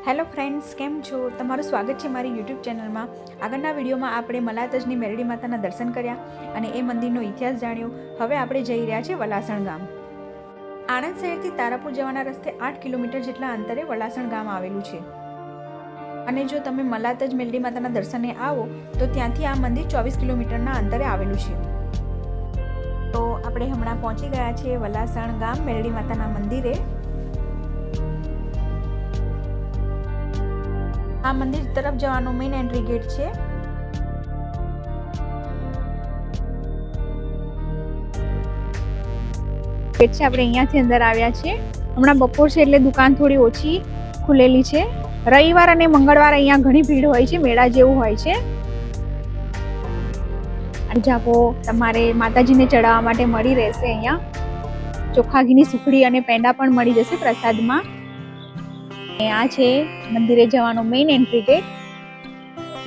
Hello friends, કેમ છો? તમારું સ્વાગત છે મારી યુટ્યુબ ચેનલમાં. આગળના વિડીયોમાં આપણે મલાતજની મેરડી માતાના દર્શન કર્યા અને એ મંદિરનો ઇતિહાસ જાણ્યો. હવે આપણે જઈ રહ્યા છીએ વલાસણ ગામ. આણંદ શહેરથી તારાપુર જવાના રસ્તે 8 કિલોમીટર જેટલા અંતરે વલાસણ ગામ આવેલું છે. અને જો તમે મલાતજ મેરડી માતાના દર્શને આવો તો ત્યાંથી આ મંદિર 24 કિલોમીટરના અંતરે આવેલું છે. તો આપણે હમણાં પહોંચી ગયા છીએ વલાસણ ગામ મેરડી માતાના મંદિરે. આ મંદિર તરફ જવાનો મેઇન એન્ટ્રી ગેટ છે. આપણે અહીંયાથી અંદર આવ્યા છે. હમણાં બપોર છે એટલે દુકાન થોડી ઓછી ખુલેલી છે. રવિવાર અને મંગળવાર અહીંયા ઘણી ભીડ હોય છે, મેળા જેવું હોય છે. જાપો તમારે માતાજીને ચડાવવા માટે મળી રહેશે. અહીંયા ચોખ્ખા ઘીની સુખડી અને પેંડા પણ મળી જશે પ્રસાદમાં. આ છે મંદિરે જવાનો મેઇન એન્ટ્રી ગેટ,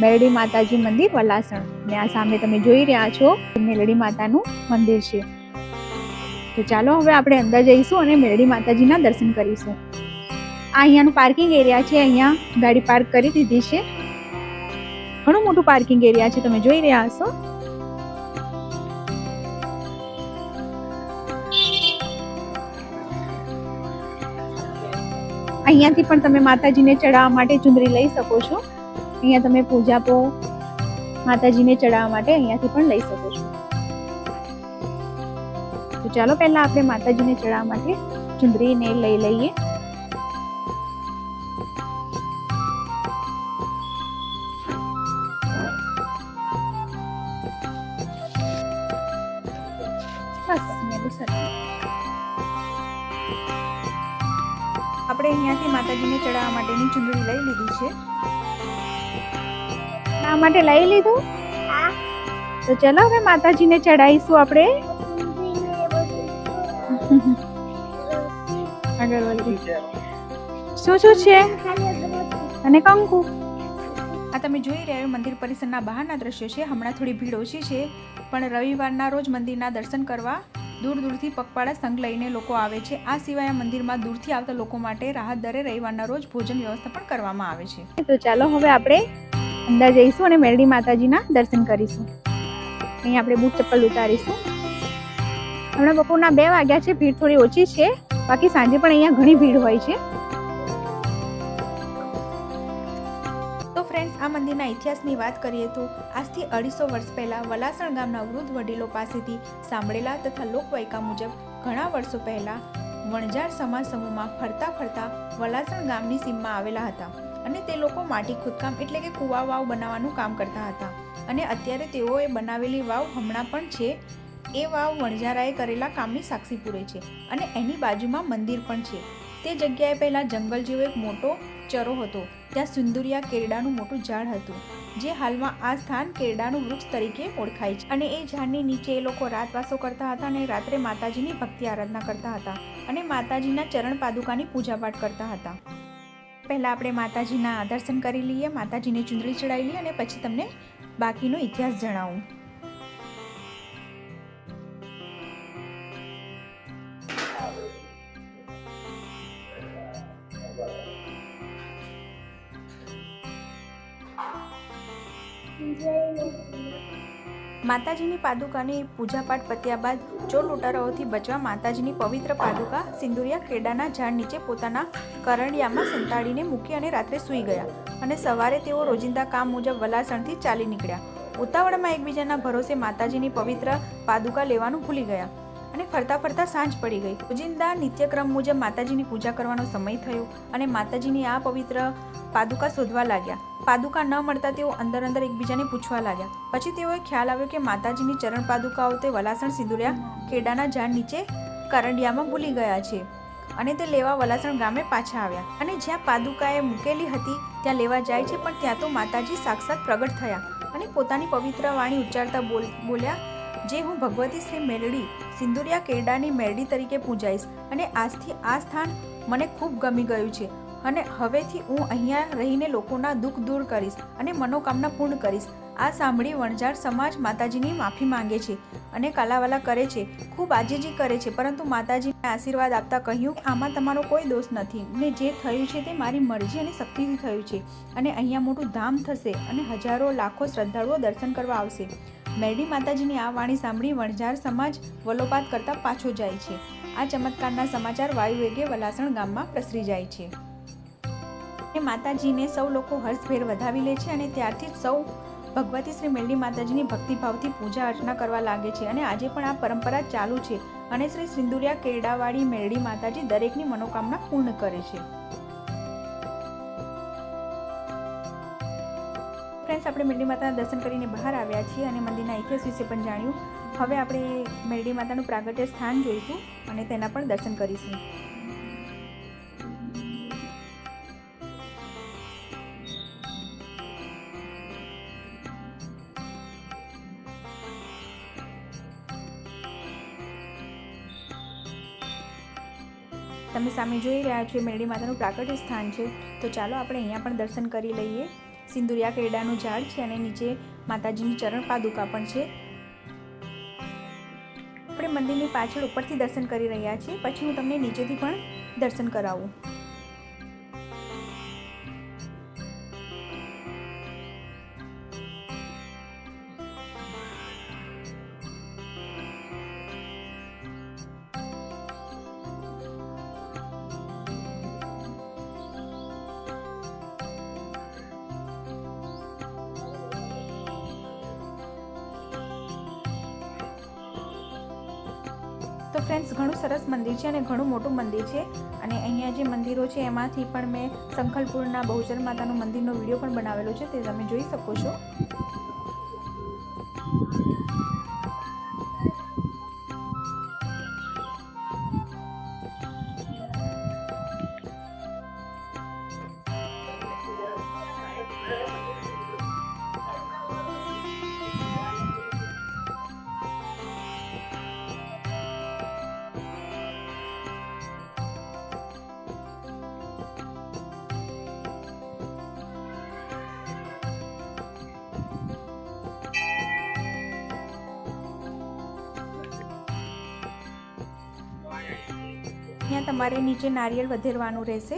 મેરડી માતાજી મંદિર વલાસણ. ને આ સામે તમે જોઈ રહ્યા છો મેરડી માતાનું મંદિર છે. તો ચાલો હવે આપણે અંદર જઈશું અને મેરડી માતાજીના દર્શન કરીશું. આ અહીંયાનું પાર્કિંગ એરિયા છે. અહીંયા ગાડી પાર્ક કરી દીધી છે. ઘણું મોટું પાર્કિંગ એરિયા છે, તમે જોઈ રહ્યા હશો. અહીંયાથી પણ તમે માતાજીને ચડાવવા માટે ચુંદડી લઈ શકો છો. અહીંયા તમે પૂજા પો માતાજીને ચડાવવા માટે અહીંયાથી પણ લઈ શકો છો. તો ચાલો પહેલા આપણે માતાજીને ચડાવવા માટે ચુંદડીને લઈ લઈએ. બસ આપણે અહીંયાથી માતાજીને ચડાવવા માટેની ચુંદડી લઈ લીધી છે. આ માટે લઈ લીધું. તો ચલો હવે માતાજીને ચડાવીશું આપણે. શું શું છે અને કંકુ. આ તમે જોઈ રહ્યા મંદિર પરિસરના બહારના દ્રશ્યો છે. હમણાં થોડી ભીડ ઓછી છે, પણ રવિવારના રોજ મંદિરના દર્શન કરવા દૂર દૂરથી પગપાળા સંઘ લઈને લોકો આવે છે. આ સિવાય મંદિરમાં દૂરથી આવતા લોકો માટે રાહત દરે રવિવારના રોજ ભોજન વ્યવસ્થા પણ કરવામાં આવે છે. તો ચાલો હવે આપણે અંદર જઈશું અને મેરડી માતાજીના દર્શન કરીશું. અહીં આપણે બૂટ ચપ્પલ ઉતારીશું. હમણાં બપોરના 2 વાગ્યા છે, ભીડ થોડી ઓછી છે. બાકી સાંજે પણ અહીંયા ઘણી ભીડ હોય છે. તો ફ્રેન્ડ્સ, આ મંદિરના ઇતિહાસની વાત કરીએ તો આજથી 250 વર્ષ પહેલા વલાસણ ગામના વૃદ્ધ વડીલો પાસેથી સાંભળેલા તથા લોકવાયકા મુજબ ઘણા વર્ષો પહેલા વણઝાર સમાજ સમૂહમાં ફરતા ફરતા વલાસણ ગામની સીમમાં આવેલા હતા. અને તે લોકો માટી ખોદકામ એટલે કે કુવા વાવ બનાવવાનું કામ કરતા હતા. અને અત્યારે તેઓએ બનાવેલી વાવ હમણાં પણ છે. એ વાવ વણઝારાએ કરેલા કામની સાક્ષી પૂરે છે. અને એની બાજુમાં મંદિર પણ છે. તે જગ્યાએ પહેલા જંગલ જેવો એક મોટો ચરો હતો. ત્યાં સિંદુરિયા કેરડાનું મોટું ઝાડ હતું, જે હાલમાં આ સ્થાન કેરડાનું વૃક્ષ તરીકે ઓળખાય છે. અને એ ઝાડની નીચે એ લોકો રાતવાસો કરતા હતા અને રાત્રે માતાજીની ભક્તિ આરાધના કરતા હતા અને માતાજીના ચરણ પાદુકાની પૂજાપાઠ કરતા હતા. પહેલા આપણે માતાજીના દર્શન કરી લઈએ, માતાજીને ચુંદડી ચડાવી લઈએ અને પછી તમને બાકીનો ઇતિહાસ જણાવું. માતાજીની પાદુકાની પૂજાપાઠ પત્યા બાદ ચોર લૂંટારાઓથી બચવા માતાજીની પવિત્ર પાદુકા સિંદુરિયા કેરડાના ઝાડ નીચે પોતાના કરંડિયામાં સંતાડીને મૂકી અને રાત્રે સૂઈ ગયા. અને સવારે તેઓ રોજિંદા કામ મુજબ વલાસણથી ચાલી નીકળ્યા. ઉતાવળમાં એકબીજાના ભરોસે માતાજીની પવિત્ર પાદુકા લેવાનું ભૂલી ગયા અને ફરતા ફરતા સાંજ પડી ગઈ. રોજિંદા નિત્યક્રમ મુજબ માતાજીની પૂજા કરવાનો સમય થયો અને માતાજીની આ પવિત્ર પાદુકા શોધવા લાગ્યા. પાદુકા ન મળતા તેઓ અંદર અંદર એકબીજાને પૂછવા લાગ્યા. પછી તેઓએ ખ્યાલ આવ્યો કે માતાજીની ચરણ પાદુકાઓ તે વલાસણ સિંદુરિયા કેરડાના ઝાડ નીચે કરંડિયામાં ભૂલી ગયા છે. અને તે લેવા વલાસણ ગામે પાછા આવ્યા. અને જ્યાં પાદુકાએ મૂકેલી હતી ત્યાં લેવા જાય છે, પણ ત્યાં તો માતાજી સાક્ષાત પ્રગટ થયા અને પોતાની પવિત્ર વાણી ઉચ્ચારતા બોલ્યા, જે હું ભગવતી શ્રી મેરડી સિંદુરિયા કેરડાની મેરડી તરીકે પૂજાઈશ. અને આજથી આ સ્થાન મને ખૂબ ગમી ગયું છે અને હવેથી હું અહીંયા રહીને લોકોના દુઃખ દૂર કરીશ અને મનોકામના પૂર્ણ કરીશ. આ સાંભળી વણઝાર સમાજ માતાજીની માફી માંગે છે અને કાલાવાલા કરે છે, ખૂબ આજીજી કરે છે, પરંતુ માતાજીને આશીર્વાદ આપતા કહ્યું, આમાં તમારો કોઈ દોષ નથી ને જે થયું છે તે મારી મરજી અને શક્તિથી થયું છે અને અહીંયા મોટું ધામ થશે અને હજારો લાખો શ્રદ્ધાળુઓ દર્શન કરવા આવશે. મેરડી માતાજીની આ વાણી સાંભળી વણઝાર સમાજ વલોપાત કરતા પાછો જાય છે. આ ચમત્કારના સમાચાર વાયુવેગે વલાસણ ગામમાં પ્રસરી જાય છે. માતાજીને સૌ લોકો હર્ષભેર વધાવી લે છે અને ત્યારથી સૌ ભગવતી શ્રી મેરડી માતાજીની ભક્તિભાવથી પૂજા અર્ચના કરવા લાગે છે અને આજે પણ આ પરંપરા ચાલુ છે અને શ્રી સિંદુરિયા કેડાવાડી મેરડી માતાજી દરેકની મનોકામના પૂર્ણ કરે છે. ફ્રેન્ડ્સ, આપણે મેરડી માતાના દર્શન કરીને બહાર આવ્યા છીએ અને મંદિરના ઇતિહાસ વિશે પણ જાણ્યું. હવે આપણે મેરડી માતાનું પ્રાગટ્ય સ્થાન જોઈશું અને તેના પણ દર્શન કરીશું. તમે સામે જોઈ રહ્યા છો મેરડી માતાનું પ્રાગટ્ય સ્થાન છે, તો ચાલો આપણે અહીંયા પણ દર્શન કરી લઈએ. સિંદુરિયા કેરડાનું ઝાડ છે અને નીચે માતાજીની ચરણ પાદુકા પણ છે. આપણે મંદિરની પાછળ ઉપરથી દર્શન કરી રહ્યા છીએ, પછી હું તમને નીચેથી પણ દર્શન કરાવું. તો ફ્રેન્ડ્સ, ઘણું સરસ મંદિર છે અને ઘણું મોટું મંદિર છે અને અહીંયા જે મંદિરો છે એમાંથી પણ મેં સંખલપુરના બહુચર માતાનું મંદિરનો વિડીયો પણ બનાવેલો છે, તે તમે જોઈ શકો છો. અહીંયા તમારે નીચે નારિયેળ વધેરવાનું રહેશે.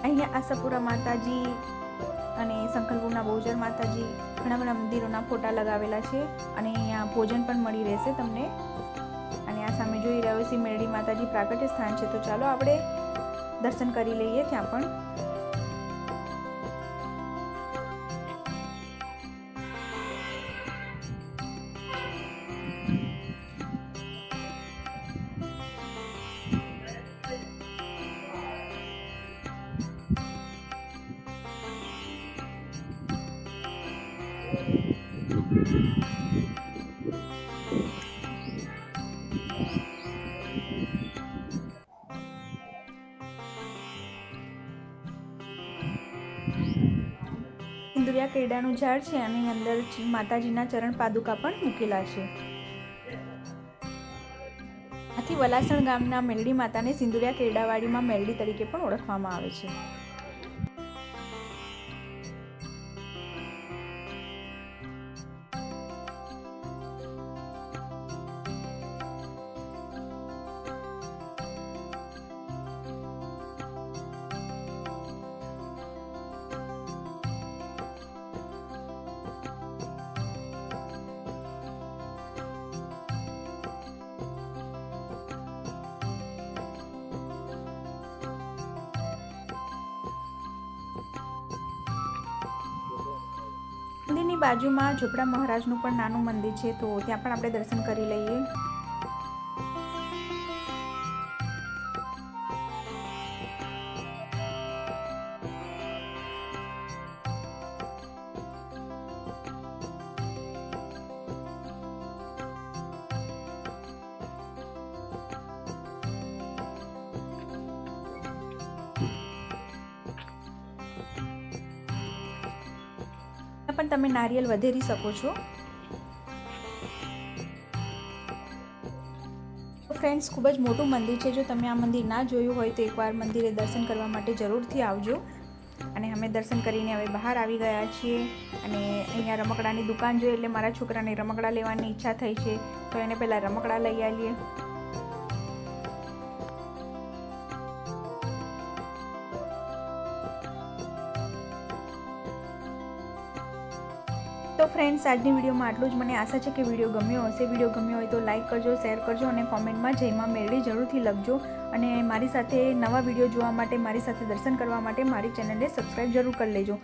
અહીંયા આશાપુરા માતાજી અને સંખલપુરના બહુચર માતાજી ઘણા બધા મંદિરોના ફોટા લગાવેલા છે અને અહીંયા ભોજન પણ મળી રહેશે તમને. અને આ સામે જોઈ રહ્યો છે મેરડી માતાજી પ્રાગટ્ય સ્થાન છે, તો ચાલો આપણે દર્શન કરી લઈએ ત્યાં પણ. સિંદુરિયા કેરડાનું ઝાડ છે અને અંદર માતાજીના ચરણ પાદુકા પણ મૂકેલા છે. આથી વલાસણ ગામના મેરડી માતાને સિંદુરિયા કેરડાવાડીમાં મેરડી તરીકે પણ ઓળખવામાં આવે છે. મંદિરની બાજુમાં ઝોપડા મહારાજનું પણ નાનું મંદિર છે, તો ત્યાં પણ આપણે દર્શન કરી લઈએ. પણ તમે નારિયેલ વધેરી શકો છો। ફ્રેન્ડ્સ, ખૂબ જ મોટું મંદિર છે। જો તમે આ મંદિર ના જોયું હોય તો એકવાર મંદિરે દર્શન કરવા માટે જરૂરથી આવજો। અને અમે દર્શન કરીને હવે બહાર આવી ગયા છીએ અને અહીંયા રમકડાની દુકાન જોઈ એટલે મારા છોકરાને રમકડા લેવાની ઈચ્છા થઈ છે, તો એને પહેલાં રમકડા લઈ આવીએ। તો ફ્રેન્ડ્સ, આજની વિડીયોમાં આટલું જ। મને આશા છે કે વિડીયો ગમ્યો હશે। વિડીયો ગમ્યો હોય તો લાઇક કરજો, શેર કરજો અને કોમેન્ટમાં જય માં મેરડી જરૂરથી લખજો। અને મારી સાથે નવા વિડીયો જોવા માટે, મારી સાથે દર્શન કરવા માટે મારી ચેનલને સબસ્ક્રાઈબ જરૂર કરી લેજો।